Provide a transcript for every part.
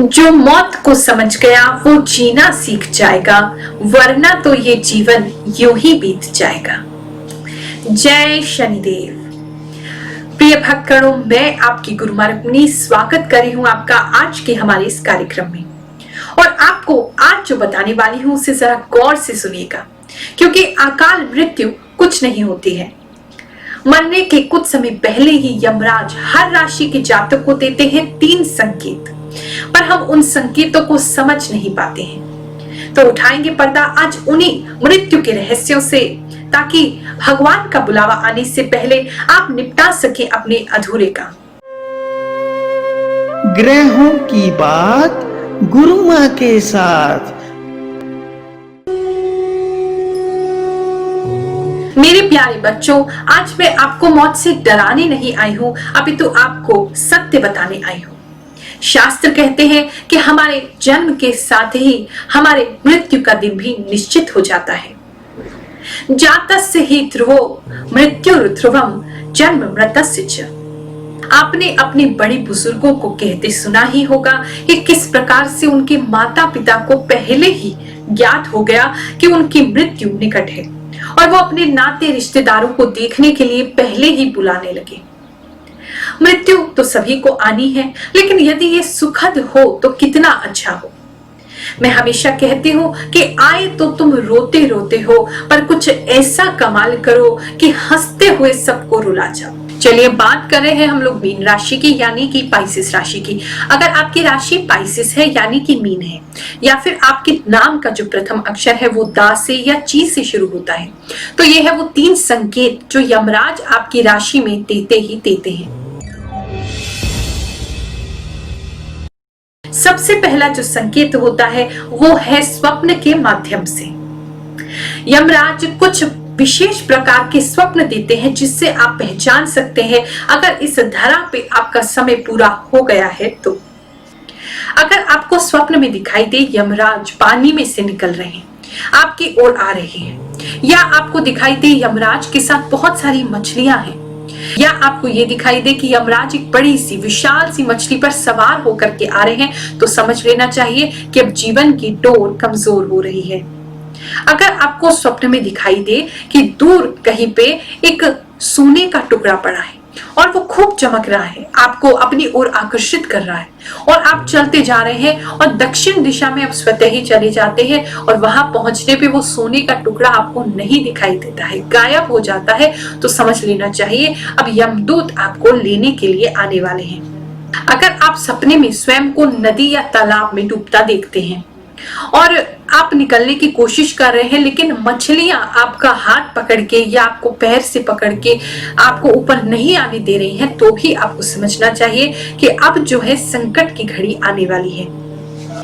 जो मौत को समझ गया वो जीना सीख जाएगा, वरना तो ये जीवन यूं ही बीत जाएगा। जय शनिदेव। प्रिय भक्तगणों, मैं आपकी गुरुमा रुक्मिणी स्वागत कर रही हूँ आपका आज के हमारे इस कार्यक्रम में। और आपको आज जो बताने वाली हूँ उसे जरा गौर से सुनिएगा, क्योंकि अकाल मृत्यु कुछ नहीं होती है। मरने के कुछ समय पहले ही यमराज हर राशि के जातक को देते हैं 3 संकेत, पर हम उन संकेतों को समझ नहीं पाते हैं। तो उठाएंगे पर्दा आज उन्हीं मृत्यु के रहस्यों से, ताकि भगवान का बुलावा आने से पहले आप निपटा सके अपने अधूरे काम। ग्रहों की बात गुरुमा के साथ। मेरे प्यारे बच्चों, आज मैं आपको मौत से डराने नहीं आई हूँ, अपितु आपको सत्य बताने आई हूँ। शास्त्र कहते हैं कि हमारे जन्म के साथ ही हमारे मृत्यु का दिन भी निश्चित हो जाता है। जातस्य हि ध्रुवो मृत्युर् ध्रुवम जन्म मृतस्य च। आपने अपने बड़े बुजुर्गों को कहते सुना ही होगा कि किस प्रकार से उनके माता पिता को पहले ही ज्ञात हो गया कि उनकी मृत्यु निकट है, और वो अपने नाते रिश्तेदारों को देखने के लिए पहले ही बुलाने लगे। मृत्यु तो सभी को आनी है, लेकिन यदि ये सुखद हो तो कितना अच्छा हो। मैं हमेशा कहती हूँ कि आए तो तुम रोते रोते हो, पर कुछ ऐसा कमाल करो कि हंसते हुए सबको रुला जाओ। चलिए बात कर रहे हैं हम लोग मीन राशि की, यानी कि पाइसेस राशि की। अगर आपकी राशि पाइसेस है यानी कि मीन है, या फिर आपके नाम का जो प्रथम अक्षर है वो दा से या ची से शुरू होता है, तो ये है वो 3 संकेत जो यमराज आपकी राशि में देते ही देते हैं। सबसे पहला जो संकेत होता है वो है स्वप्न के माध्यम से। यमराज कुछ विशेष प्रकार के स्वप्न देते हैं जिससे आप पहचान सकते हैं अगर इस धरा पे आपका समय पूरा हो गया है तो। अगर आपको स्वप्न में दिखाई दे यमराज पानी में से निकल रहे हैं, आपकी ओर आ रहे हैं, या आपको दिखाई दे यमराज के साथ बहुत सारी मछलियां हैं, या आपको ये दिखाई दे कि यमराज एक बड़ी सी विशाल सी मछली पर सवार होकर के आ रहे हैं, तो समझ लेना चाहिए कि अब जीवन की डोर कमजोर हो रही है। अगर आपको स्वप्न में दिखाई दे कि दूर कहीं पे एक सोने का टुकड़ा पड़ा है और वो खूब चमक रहा है, आपको अपनी ओर आकर्षित कर रहा है, और आप चलते जा रहे हैं और दक्षिण दिशा में आप स्वतः ही चले जाते हैं, और वहां पहुंचने पे वो सोने का टुकड़ा आपको नहीं दिखाई देता है, गायब हो जाता है, तो समझ लेना चाहिए अब यमदूत आपको लेने के लिए आने वाले हैं। अगर आप सपने में स्वयं को नदी या तालाब में डूबता देखते हैं और आप निकलने की कोशिश कर रहे हैं, लेकिन मछलियां आपका हाथ पकड़ के या आपको पैर से पकड़ के आपको ऊपर नहीं आने दे रही हैं, तो भी आपको समझना चाहिए कि अब जो है संकट की घड़ी आने वाली है।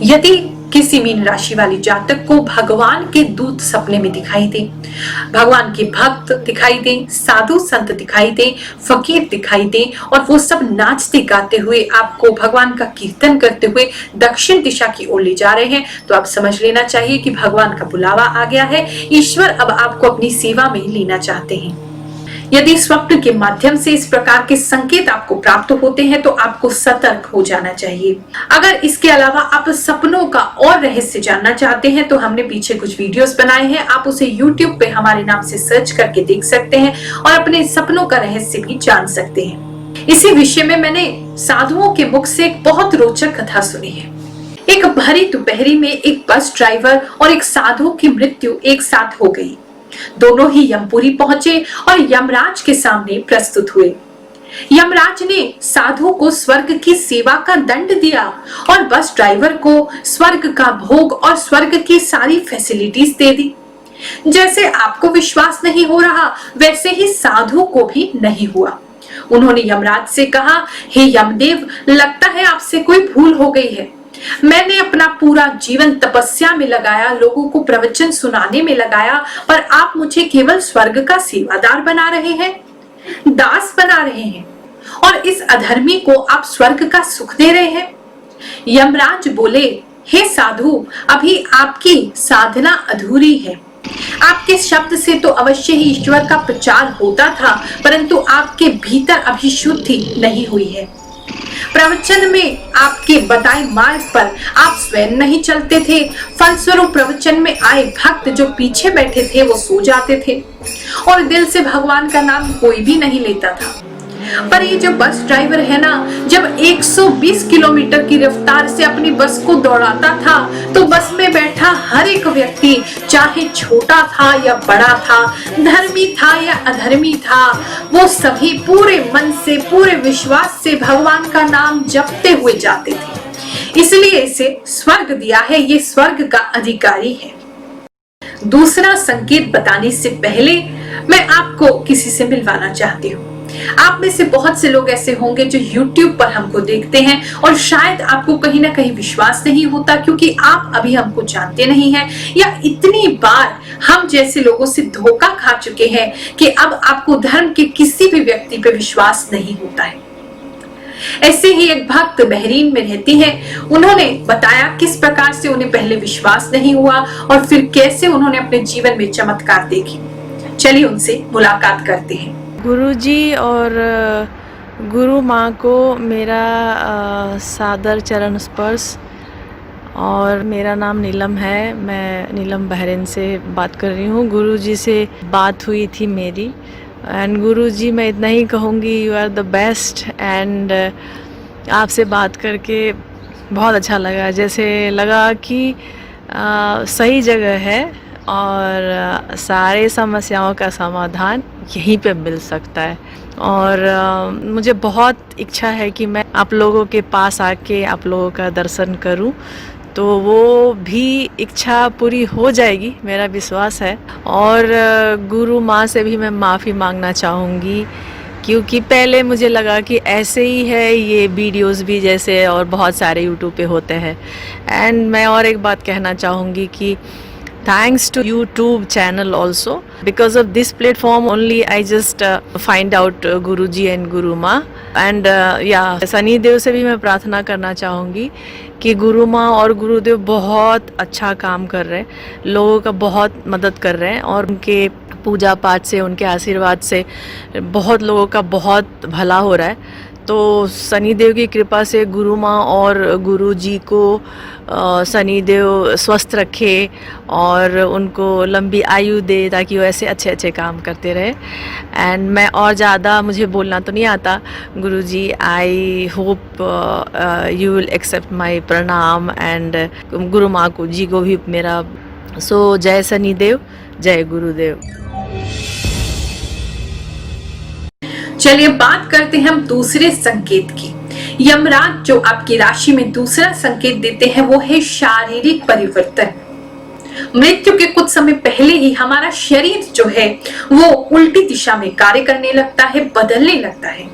यदि किसी मीन राशि वाली जातक को भगवान के दूत सपने में दिखाई दे, भगवान के भक्त दिखाई दे, साधु संत दिखाई दे, फकीर दिखाई दे, और वो सब नाचते गाते हुए आपको भगवान का कीर्तन करते हुए दक्षिण दिशा की ओर ले जा रहे हैं, तो आप समझ लेना चाहिए कि भगवान का बुलावा आ गया है। ईश्वर अब आपको अपनी सेवा में लेना चाहते हैं। यदि स्वप्न के माध्यम से इस प्रकार के संकेत आपको प्राप्त होते हैं तो आपको सतर्क हो जाना चाहिए। अगर इसके अलावा आप सपनों का और रहस्य जानना चाहते हैं तो हमने पीछे कुछ वीडियोस बनाए हैं, आप उसे YouTube पे हमारे नाम से सर्च करके देख सकते हैं और अपने सपनों का रहस्य भी जान सकते हैं। इसी विषय में मैंने साधुओं के मुख से एक बहुत रोचक कथा सुनी है। एक भरी दोपहरी में एक बस ड्राइवर और एक साधु की मृत्यु एक साथ हो गई। दोनों ही यमपुरी पहुंचे और यमराज के सामने प्रस्तुत हुए। यमराज ने साधु को स्वर्ग की सेवा का दंड दिया और बस ड्राइवर को स्वर्ग का भोग और स्वर्ग की सारी फैसिलिटीज दे दी। जैसे आपको विश्वास नहीं हो रहा, वैसे ही साधु को भी नहीं हुआ। उन्होंने यमराज से कहा, हे यमदेव, लगता है आपसे कोई भूल हो गई है। मैंने अपना पूरा जीवन तपस्या में लगाया, लोगों को प्रवचन सुनाने में लगाया, पर आप मुझे केवल स्वर्ग का सेवादार बना रहे हैं, दास बना रहे हैं, और इस अधर्मी को आप स्वर्ग का सुख दे रहे हैं। यमराज बोले, हे साधु, अभी आपकी साधना अधूरी है। आपके शब्द से तो अवश्य ही ईश्वर का प्रचार होता था, परंतु आपके भीतर अभी शुद्धि नहीं हुई है। प्रवचन में आपके बताए मार्ग पर आप स्वयं नहीं चलते थे, फलस्वरूप प्रवचन में आए भक्त जो पीछे बैठे थे वो सो जाते थे और दिल से भगवान का नाम कोई भी नहीं लेता था। पर ये जो बस ड्राइवर है ना, जब 120 किलोमीटर की रफ्तार से अपनी बस को दौड़ाता था तो बस में बैठा हर एक व्यक्ति, चाहे छोटा था या बड़ा था, धर्मी था या अधर्मी था, वो सभी पूरे मन से, पूरे विश्वास से भगवान का नाम जपते हुए जाते थे। इसलिए इसे स्वर्ग दिया है, ये स्वर्ग का अधिकारी है। दूसरा संकेत बताने से पहले मैं आपको किसी से मिलवाना चाहती हूँ। आप में से बहुत से लोग ऐसे होंगे जो YouTube पर हमको देखते हैं और शायद आपको कहीं ना कहीं विश्वास नहीं होता क्योंकि आप अभी हमको जानते नहीं हैं या इतनी बार हम जैसे लोगों से धोखा खा चुके हैं कि अब आपको धर्म के किसी भी व्यक्ति पे विश्वास नहीं होता है। ऐसे ही एक भक्त बहरीन में रहती है। उन्होंने बताया किस प्रकार से उन्हें पहले विश्वास नहीं हुआ और फिर कैसे उन्होंने अपने जीवन में चमत्कार देखे। चलिए उनसे मुलाकात करते हैं। गुरुजी और गुरु माँ को मेरा सादर चरण स्पर्श। और मेरा नाम नीलम है, मैं नीलम बहरीन से बात कर रही हूँ। गुरुजी से बात हुई थी मेरी, एंड गुरुजी मैं इतना ही कहूँगी, you are the best. And आपसे बात करके बहुत अच्छा लगा, जैसे लगा कि सही जगह है और सारे समस्याओं का समाधान यहीं पे मिल सकता है। और मुझे बहुत इच्छा है कि मैं आप लोगों के पास आके आप लोगों का दर्शन करूं, तो वो भी इच्छा पूरी हो जाएगी, मेरा विश्वास है। और गुरु माँ से भी मैं माफ़ी मांगना चाहूँगी क्योंकि पहले मुझे लगा कि ऐसे ही है ये वीडियोस भी जैसे और बहुत सारे यूट्यूब पे होते हैं। एंड मैं और एक बात कहना चाहूँगी कि thanks to YouTube channel also, because of this platform only I just find out Guruji and Guru माँ। and सनी देव से भी मैं प्रार्थना करना चाहूँगी कि गुरु माँ और गुरुदेव बहुत अच्छा काम कर रहे हैं, लोगों का बहुत मदद कर रहे हैं और उनके पूजा पाठ से, उनके आशीर्वाद से बहुत लोगों का बहुत भला हो रहा है। तो सनी देव की कृपा से गुरु माँ और गुरु जी को सनी देव स्वस्थ रखे और उनको लंबी आयु दे ताकि वो ऐसे अच्छे अच्छे काम करते रहे। एंड मैं और ज़्यादा मुझे बोलना तो नहीं आता। Guru ji, I hope you will accept my pranam. And गुरु माँ को जी को भी मेरा जय सनी देव, जय गुरुदेव। चलिए बात करते हैं हम दूसरे संकेत की। यमराज जो आपकी राशि में दूसरा संकेत देते हैं वो है शारीरिक परिवर्तन। मृत्यु के कुछ समय पहले ही हमारा शरीर जो है वो उल्टी दिशा में कार्य करने लगता है, बदलने लगता है।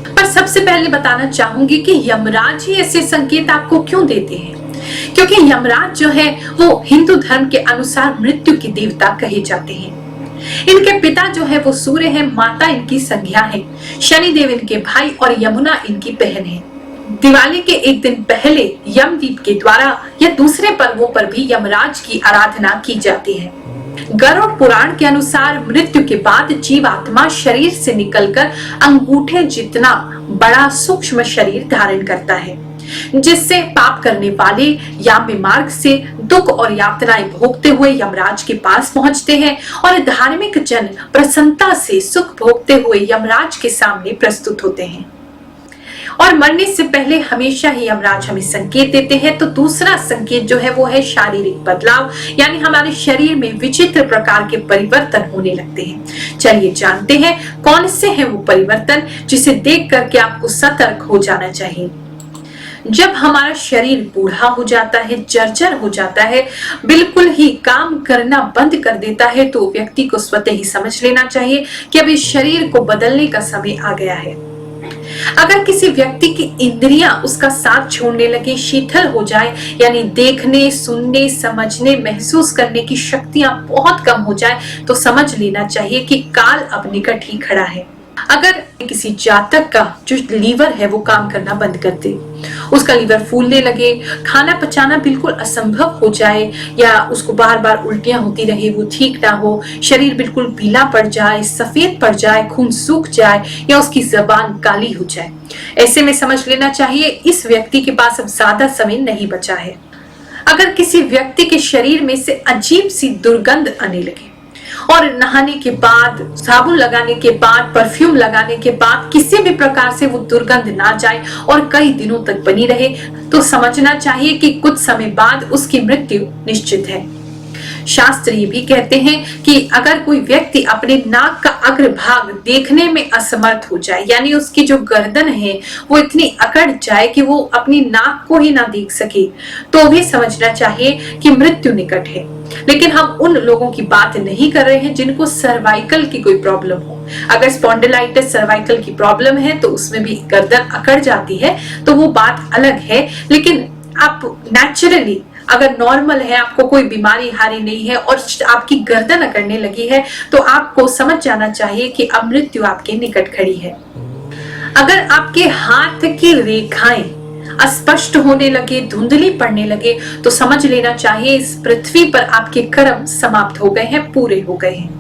पर सबसे पहले बताना चाहूंगी कि यमराज ही ऐसे संकेत आपको क्यों देते हैं, क्योंकि यमराज जो है वो हिंदू धर्म के अनुसार मृत्यु के देवता कहे जाते हैं। इनके पिता जो है वो सूर्य है, माता इनकी संज्ञा है, शनिदेव इनके भाई और यमुना इनकी बहन है। दिवाली के एक दिन पहले यमदीप के द्वारा या दूसरे पर्वों पर भी यमराज की आराधना की जाती है। गरुड़ पुराण के अनुसार मृत्यु के बाद जीवात्मा शरीर से निकलकर अंगूठे जितना बड़ा सूक्ष्म शरीर धारण करता है, जिससे पाप करने वाले याम्य मार्ग से दुख और यातनाएं भोगते हुए यमराज के पास पहुंचते हैं और धार्मिक जन प्रसन्नता से सुख भोगते हुए यमराज के सामने प्रस्तुत होते हैं। और मरने से पहले हमेशा ही यमराज हमें संकेत देते हैं। तो दूसरा संकेत जो है वो है शारीरिक बदलाव, यानी हमारे शरीर में विचित्र प्रकार के परिवर्तन होने लगते हैं। चलिए जानते हैं कौन से हैं वो परिवर्तन जिसे देख करके आपको सतर्क हो जाना चाहिए। जब हमारा शरीर बूढ़ा हो जाता है, जर्जर हो जाता है, बिल्कुल ही काम करना बंद कर देता है, तो व्यक्ति को स्वतः ही समझ लेना चाहिए कि अब इस शरीर को बदलने का समय आ गया है। अगर किसी व्यक्ति की इंद्रियां उसका साथ छोड़ने लगे, शिथिल हो जाए, यानी देखने, सुनने, समझने, महसूस करने की शक्तियां बहुत कम हो जाए, तो समझ लेना चाहिए कि काल अब निकट ही खड़ा है। अगर किसी जातक का जो लीवर है वो काम करना बंद कर दे, उसका लीवर फूलने लगे, खाना पचाना बिल्कुल असंभव हो जाए, या उसको बार बार उल्टियां होती रहे, वो ठीक ना हो, शरीर बिल्कुल पीला पड़ जाए, सफेद पड़ जाए, खून सूख जाए, या उसकी जबान काली हो जाए, ऐसे में समझ लेना चाहिए इस व्यक्ति के पास अब ज्यादा समय नहीं बचा है। अगर किसी व्यक्ति के शरीर में से अजीब सी दुर्गंध आने लगे और नहाने के बाद, साबुन लगाने के बाद, परफ्यूम लगाने के बाद किसी भी प्रकार से वो दुर्गंध ना जाए और कई दिनों तक बनी रहे, तो समझना चाहिए कि कुछ समय बाद उसकी मृत्यु निश्चित है। शास्त्र ये भी कहते हैं कि अगर कोई व्यक्ति अपने नाक का अग्रभाग देखने में असमर्थ हो जाए, यानी उसकी जो गर्दन है वो इतनी अकड़ जाए कि वो अपनी नाक को ही ना देख सके, तो भी समझना चाहिए कि मृत्यु निकट है। लेकिन हम उन लोगों की बात नहीं कर रहे हैं जिनको सर्वाइकल की कोई प्रॉब्लम हो। अगर स्पॉन्डिलाइटिस सर्वाइकल की प्रॉब्लम है तो उसमें भी गर्दन अकड़ जाती है, तो वो बात अलग है। लेकिन आप नेचुरली अगर नॉर्मल है, आपको कोई बीमारी हारी नहीं है और आपकी गर्दन अकड़ने लगी है, तो आपको समझ जाना चाहिए कि अब मृत्यु आपके निकट खड़ी है। अगर आपके हाथ की रेखाएं अस्पष्ट होने लगे, धुंधली पड़ने लगे, तो समझ लेना चाहिए इस पृथ्वी पर आपके कर्म समाप्त हो गए हैं, पूरे हो गए हैं।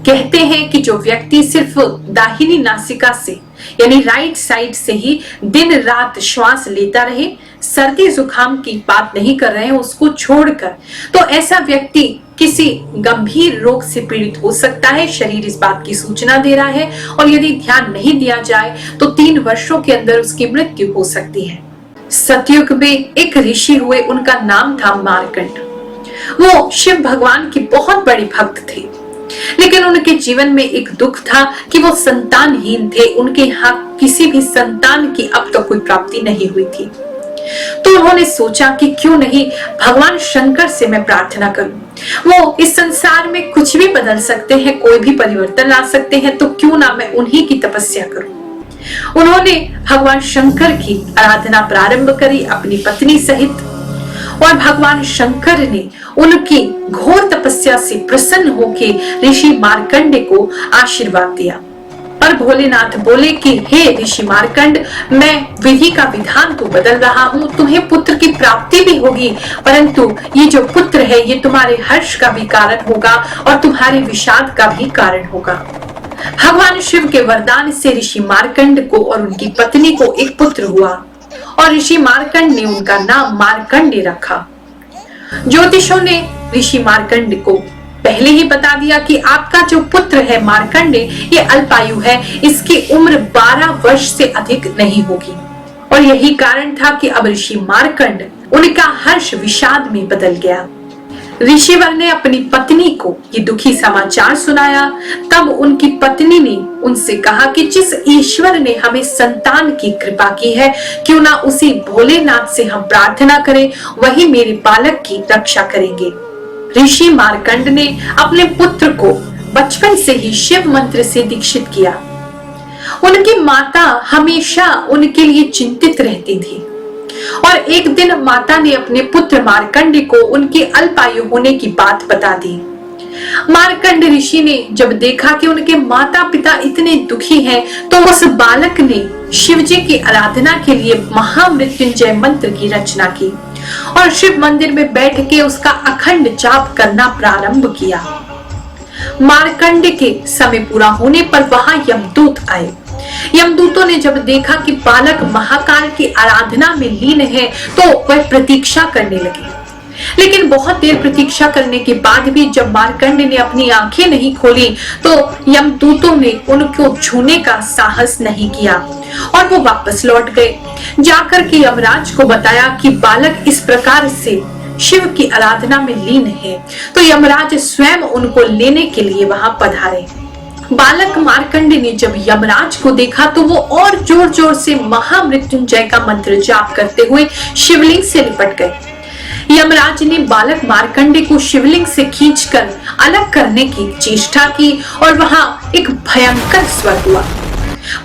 कहते हैं कि जो व्यक्ति सिर्फ दाहिनी नासिका से यानी राइट साइड से ही दिन रात श्वास लेता रहे, सर्दी जुकाम की बात नहीं कर रहे हैं उसको छोड़कर, तो ऐसा व्यक्ति किसी गंभीर रोग से पीड़ित हो सकता है। शरीर इस बात की सूचना दे रहा है और यदि ध्यान नहीं दिया जाए तो 3 वर्षों के अंदर उसकी मृत्यु हो सकती है। सतयुग में एक ऋषि हुए, उनका नाम था मार्कंड। वो शिव भगवान की बहुत बड़ी भक्त थे, लेकिन उनके जीवन में एक दुख था कि वो संतानहीन थे। उनके यहाँ किसी भी संतान की अब तक कोई प्राप्ति नहीं हुई थी। तो उन्होंने सोचा कि क्यों नहीं भगवान शंकर से मैं प्रार्थना करूं। वो इस संसार में कुछ भी बदल सकते हैं, कोई भी परिवर्तन ला सकते हैं, तो क्यों ना मैं उन्हीं की तपस्या करूं। उन्होंने भगवान शंकर की आराधना प्रारंभ करी अपनी पत्नी सहित, और भगवान शंकर ने उनकी घोर तपस्या से प्रसन्न होकर ऋषि मार्कंड को आशीर्वाद दिया। और भोलेनाथ बोले कि हे ऋषि मार्कंड, मैं विधि का विधान तो बदल रहा हूँ, तुम्हें पुत्र की प्राप्ति भी होगी, परंतु ये जो पुत्र है ये तुम्हारे हर्ष का भी कारण होगा और तुम्हारे विषाद का भी कारण होगा। भगवान शिव के वरदान से ऋषि मार्कंड को और उनकी पत्नी को एक पुत्र हुआ और ऋषि मार्कंड ने उनका नाम मार्कंडे रखा। ज्योतिषों ने ऋषि मार्कंड को पहले ही बता दिया कि आपका जो पुत्र है मार्कंडे, ये अल्पायु है, इसकी उम्र 12 वर्ष से अधिक नहीं होगी। और यही कारण था कि अब ऋषि मार्कंड, उनका हर्ष विषाद में बदल गया। ऋषिवर ने अपनी पत्नी को ये दुखी समाचार सुनाया। तब उनकी पत्नी ने उनसे कहा कि जिस ईश्वर ने हमें संतान की कृपा की है, क्यों ना उसी भोलेनाथ से हम प्रार्थना करें, वही मेरे बालक की रक्षा करेंगे। ऋषि मार्कंड ने अपने पुत्र को बचपन से ही शिव मंत्र से दीक्षित किया। उनकी माता हमेशा उनके लिए चिंतित रहती थी और एक दिन माता ने अपने पुत्र मार्कंड को उनके अल्पायु होने की बात बता दी। मार्कंड ऋषि ने जब देखा कि उनके माता पिता इतने दुखी हैं, तो उस बालक ने शिव जी की आराधना के लिए महामृत्युंजय मंत्र की रचना की और शिव मंदिर में बैठ के उसका अखंड जाप करना प्रारंभ किया। मार्कंड के समय पूरा होने पर वहां यमदूत आए। यमदूतों ने जब देखा कि बालक महाकाल की आराधना में लीन है, तो वह प्रतीक्षा करने लगे। लेकिन बहुत देर प्रतीक्षा करने के बाद भी जब मार्कंड ने अपनी आंखें नहीं खोली, तो यमदूतों ने उनको छूने का साहस नहीं किया और वो वापस लौट गए। जाकर के यमराज को बताया कि बालक इस प्रकार से शिव की आराधना में लीन है, तो यमराज स्वयं उनको लेने के लिए वहां पधारे। बालक मार्कंड ने जब यमराज को देखा तो वो और जोर जोर से महामृत्युंजय का मंत्र जाप करते हुए शिवलिंग से लिपट गए। यमराज ने बालक मार्कंडे को शिवलिंग से खींचकर अलग करने की चेष्टा की और वहां एक भयंकर स्वर हुआ।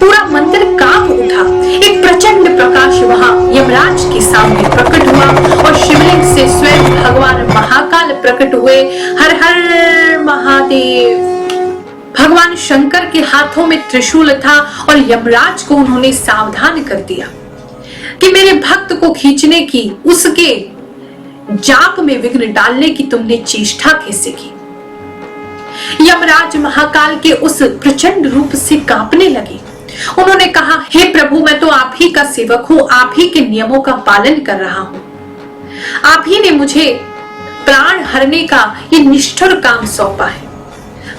पूरा मंदिर कांप उठा। एक प्रचंड प्रकाश वहां यमराज के सामने प्रकट हुआ और शिवलिंग से स्वयं भगवान महाकाल प्रकट हुए। हर हर महादेव। भगवान शंकर के हाथों में त्रिशूल था और यमराज को उन्होंने सावधान कर दिया कि मेरे भक्त को खींचने की, उसके जाप में विघ्न डालने की तुमने चेष्टा कैसे की। यमराज महाकाल के उस प्रचंड रूप से कांपने लगे। उन्होंने कहा, हे प्रभु, मैं तो आप ही का सेवक हूं, आप ही के नियमों का पालन कर रहा हूं। आप ही ने मुझे प्राण हरने का ये निष्ठुर काम सौंपा है।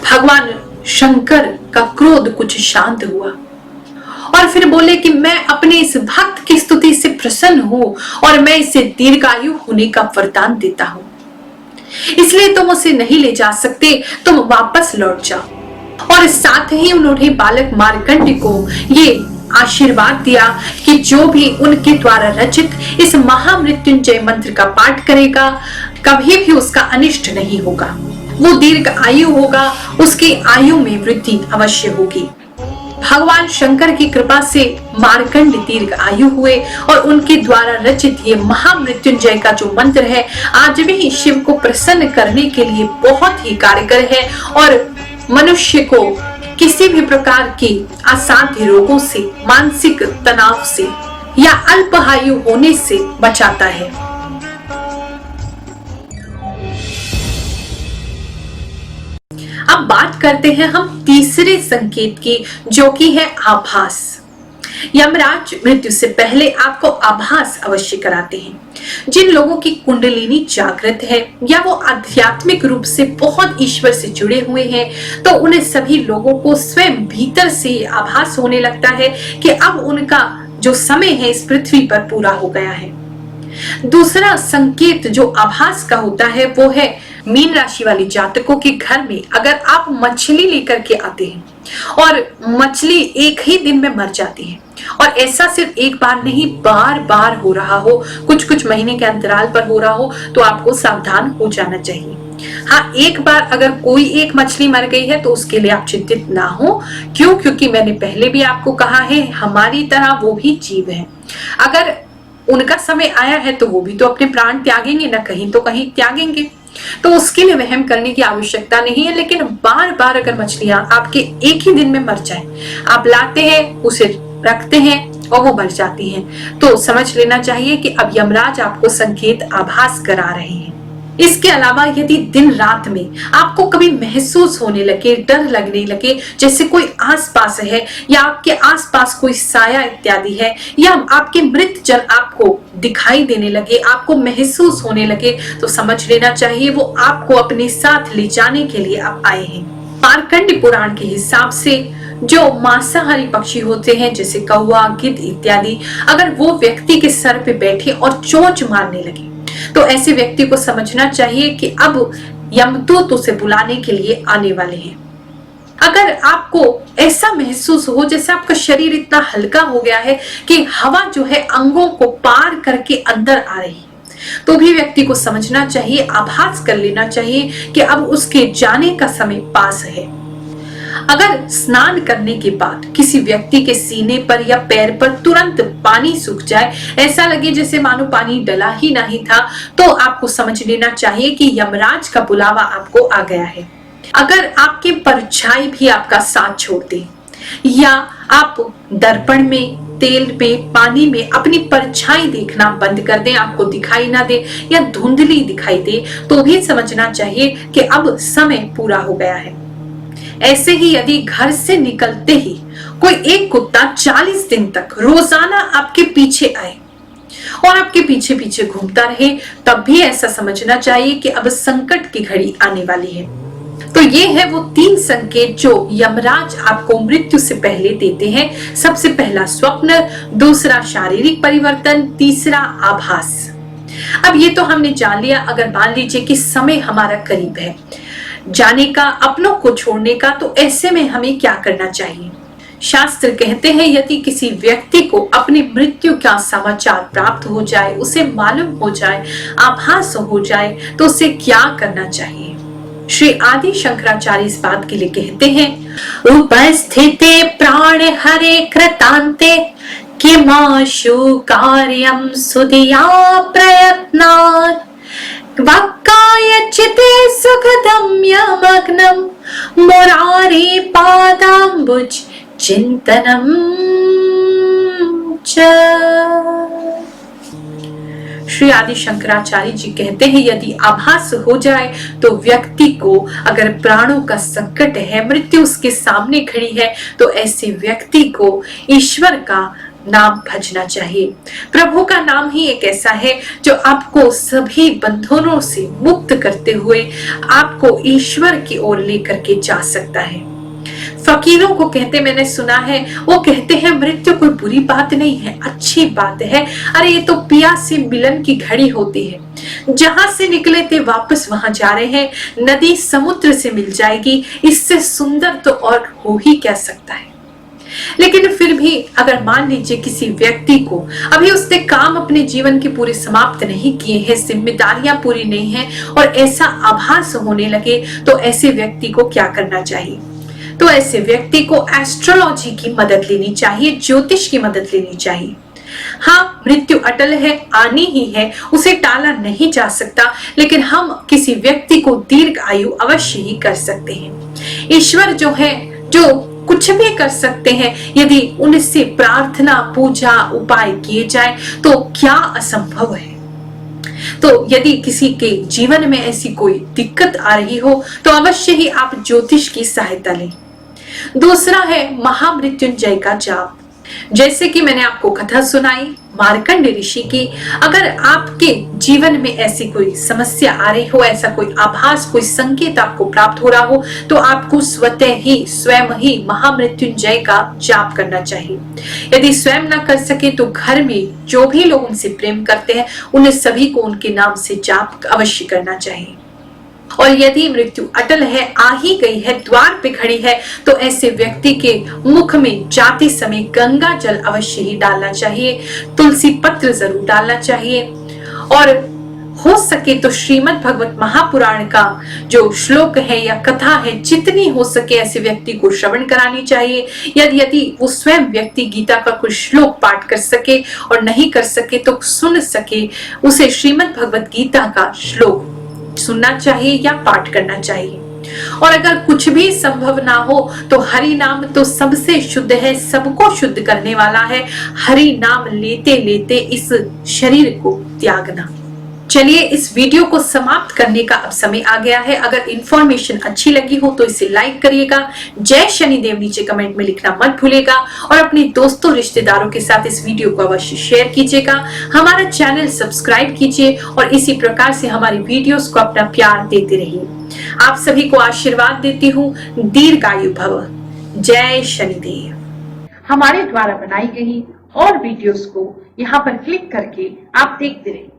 भगवान शंकर का क्रोध कुछ शांत हुआ और फिर बोले कि मैं अपने इस भक्त की स्तुति से प्रसन्न हूं और मैं इसे दीर्घायु होने का वरदान देता हूं, इसलिए तुम उसे नहीं ले जा सकते, तुम वापस लौट जाओ। और साथ ही उन्होंने बालक मार्कंड को ये आशीर्वाद दिया कि जो भी उनके द्वारा रचित इस महामृत्युंजय मंत्र का पाठ करेगा, कभी भी उसका अनिष्ट नहीं होगा, वो दीर्घ आयु होगा, उसकी आयु में वृद्धि अवश्य होगी। भगवान शंकर की कृपा से मार्कंड दीर्घ आयु हुए और उनके द्वारा रचित ये महामृत्युंजय का जो मंत्र है आज भी शिव को प्रसन्न करने के लिए बहुत ही कारगर है और मनुष्य को किसी भी प्रकार की असाध्य रोगों से, मानसिक तनाव से या अल्पायु होने से बचाता है। अब बात करते हैं हम तीसरे संकेत की, जो कि है आभास। यमराज मृत्यु से पहले आपको आभास अवश्य कराते हैं। जिन लोगों की कुंडलिनी जागृत है या वो आध्यात्मिक रूप से बहुत ईश्वर से जुड़े हुए हैं, तो उन्हें सभी लोगों को स्वयं भीतर से आभास होने लगता है कि अब उनका जो समय है इस पृथ्वी पर पूरा हो गया है। दूसरा संकेत जो आभास का होता है वो है मीन राशि वाली जातकों के घर में अगर आप मछली लेकर के आते हैं और मछली एक ही दिन में मर जाती है, और ऐसा सिर्फ एक बार नहीं, बार बार हो रहा हो, कुछ कुछ महीने के अंतराल पर हो रहा हो, तो आपको सावधान हो जाना चाहिए। हाँ, एक बार अगर कोई एक मछली मर गई है तो उसके लिए आप चिंतित ना हो। क्यों? क्योंकि मैंने पहले भी आपको कहा है, हमारी तरह वो भी जीव है। अगर उनका समय आया है तो वो भी तो अपने प्राण त्यागेंगे, ना कहीं तो कहीं त्यागेंगे, तो उसके लिए वहम करने की आवश्यकता नहीं है। लेकिन बार बार अगर मछलियां आपके एक ही दिन में मर जाए, आप लाते हैं, उसे रखते हैं और वो मर जाती हैं, तो समझ लेना चाहिए कि अब यमराज आपको संकेत आभास करा रहे हैं। इसके अलावा यदि दिन रात में आपको कभी महसूस होने लगे, डर लगने लगे जैसे कोई आसपास है या आपके आसपास कोई साया इत्यादि है, या आपके मृत जन आपको दिखाई देने लगे, आपको महसूस होने लगे, तो समझ लेना चाहिए वो आपको अपने साथ ले जाने के लिए आप आए हैं। मार्कंड पुराण के हिसाब से जो मांसाहारी पक्षी होते हैं जैसे कौवा, गिद्ध इत्यादि, अगर वो व्यक्ति के सर पे बैठे और चोंच मारने लगे, तो ऐसे व्यक्ति को समझना चाहिए कि अब यमदूत उसे बुलाने के लिए आने वाले हैं। अगर आपको ऐसा महसूस हो जैसे आपका शरीर इतना हल्का हो गया है कि हवा जो है अंगों को पार करके अंदर आ रही है, तो भी व्यक्ति को समझना चाहिए, आभास कर लेना चाहिए कि अब उसके जाने का समय पास है। अगर स्नान करने के बाद किसी व्यक्ति के सीने पर या पैर पर तुरंत पानी सूख जाए, ऐसा लगे जैसे मानो पानी डला ही नहीं था, तो आपको समझ लेना चाहिए कि यमराज का बुलावा आपको आ गया है। अगर आपके परछाई भी आपका साथ छोड़ दे, या आप दर्पण में, तेल में, पानी में अपनी परछाई देखना बंद कर दें, आपको दिखाई ना दे या धुंधली दिखाई दे, तो भी समझना चाहिए कि अब समय पूरा हो गया है। ऐसे ही यदि घर से निकलते ही कोई एक कुत्ता 40 दिन तक रोजाना आपके पीछे आए और आपके पीछे पीछे घूमता रहे, तब भी ऐसा समझना चाहिए कि अब संकट की घड़ी आने वाली है। तो ये है वो 3 संकेत जो यमराज आपको मृत्यु से पहले देते हैं। सबसे पहला स्वप्न, दूसरा शारीरिक परिवर्तन, तीसरा आभास। अब ये तो हमने जान लिया। अगर मान लीजिए कि समय हमारा करीब है जाने का, अपनों को छोड़ने का, तो ऐसे में हमें क्या करना चाहिए? शास्त्र कहते हैं यदि किसी व्यक्ति को अपनी मृत्यु का समाचार प्राप्त हो जाए, उसे मालूम हो जाए, आभास हो जाए, तो उसे क्या करना चाहिए? श्री आदि शंकराचार्य इस बात के लिए कहते हैं, उपस्थिते प्राण हरे कृतांते किमाशु कार्यम सुधिया प्रयत्नात् वक्कायचिते सुखदं यमग्नं मुरारे पादाम्बुज चिंतनम च। श्री आदि शंकराचार्य जी कहते हैं यदि आभास हो जाए तो व्यक्ति को, अगर प्राणों का संकट है, मृत्यु उसके सामने खड़ी है, तो ऐसे व्यक्ति को ईश्वर का नाम भजना चाहिए। प्रभु का नाम ही एक ऐसा है जो आपको सभी बंधनों से मुक्त करते हुए आपको ईश्वर की ओर लेकर के जा सकता है। फकीरों को कहते, मैंने सुना है, वो कहते हैं मृत्यु कोई बुरी बात नहीं है, अच्छी बात है। अरे ये तो पिया से मिलन की घड़ी होती है, जहां से निकले थे वापस वहां जा रहे हैं, नदी समुद्र से मिल जाएगी, इससे सुंदर तो और हो ही क्या सकता है। लेकिन फिर भी अगर मान लीजिए किसी व्यक्ति को अभी उसने काम अपने जीवन के पूरे समाप्त नहीं किए हैं, जिम्मेदारियां पूरी नहीं हैं और ऐसा आभास होने लगे, तो ऐसे व्यक्ति को क्या करना चाहिए? तो ऐसे व्यक्ति को एस्ट्रोलॉजी की मदद लेनी चाहिए, ज्योतिष की मदद लेनी चाहिए। हाँ, मृत्यु अटल है, आनी ही है, उसे टाला नहीं जा सकता, लेकिन हम किसी व्यक्ति को दीर्घ आयु अवश्य ही कर सकते हैं। ईश्वर जो है, जो कुछ भी कर सकते हैं, यदि उनसे प्रार्थना, पूजा, उपाय किए जाए तो क्या असंभव है। तो यदि किसी के जीवन में ऐसी कोई दिक्कत आ रही हो तो अवश्य ही आप ज्योतिष की सहायता लें। दूसरा है महामृत्युंजय का जाप। जैसे कि मैंने आपको कथा सुनाई मार्कंडेय ऋषि की, अगर आपके जीवन में ऐसी कोई समस्या आ रही हो, ऐसा कोई आभास, कोई संकेत आपको प्राप्त हो रहा हो, तो आपको स्वयं ही महामृत्युंजय का जाप करना चाहिए। यदि स्वयं ना कर सके तो घर में जो भी लोग उनसे प्रेम करते हैं, उन्हें सभी को उनके नाम से जाप अवश्य करना चाहिए। और यदि मृत्यु अटल है, आ ही गई है, द्वार पे खड़ी है, तो ऐसे व्यक्ति के मुख में जाते समय गंगा जल अवश्य ही डालना चाहिए, तुलसी पत्र जरूर डालना चाहिए और हो सके तो श्रीमद् भगवत महापुराण का जो श्लोक है या कथा है, जितनी हो सके ऐसे व्यक्ति को श्रवण करानी चाहिए। यदि वो स्वयं व्यक्ति गीता का कुछ श्लोक पाठ कर सके और नहीं कर सके तो सुन सके, उसे श्रीमद् भगवत गीता का श्लोक सुनना चाहिए या पाठ करना चाहिए। और अगर कुछ भी संभव ना हो तो हरि नाम तो सबसे शुद्ध है, सबको शुद्ध करने वाला है। हरि नाम लेते लेते इस शरीर को त्यागना। चलिए, इस वीडियो को समाप्त करने का अब समय आ गया है। अगर इंफॉर्मेशन अच्छी लगी हो तो इसे लाइक करिएगा, जय शनिदेव नीचे कमेंट में लिखना मत भूलेगा और अपने दोस्तों रिश्तेदारों के साथ इस वीडियो को अवश्य शेयर कीजिएगा। हमारा चैनल सब्सक्राइब कीजिए और इसी प्रकार से हमारी वीडियोस को अपना प्यार देते रहिए। आप सभी को आशीर्वाद देती हूँ, दीर्घायु भव। जय शनिदेव। हमारे द्वारा बनाई गई और वीडियोस को यहाँ पर क्लिक करके आप देखते रहिए।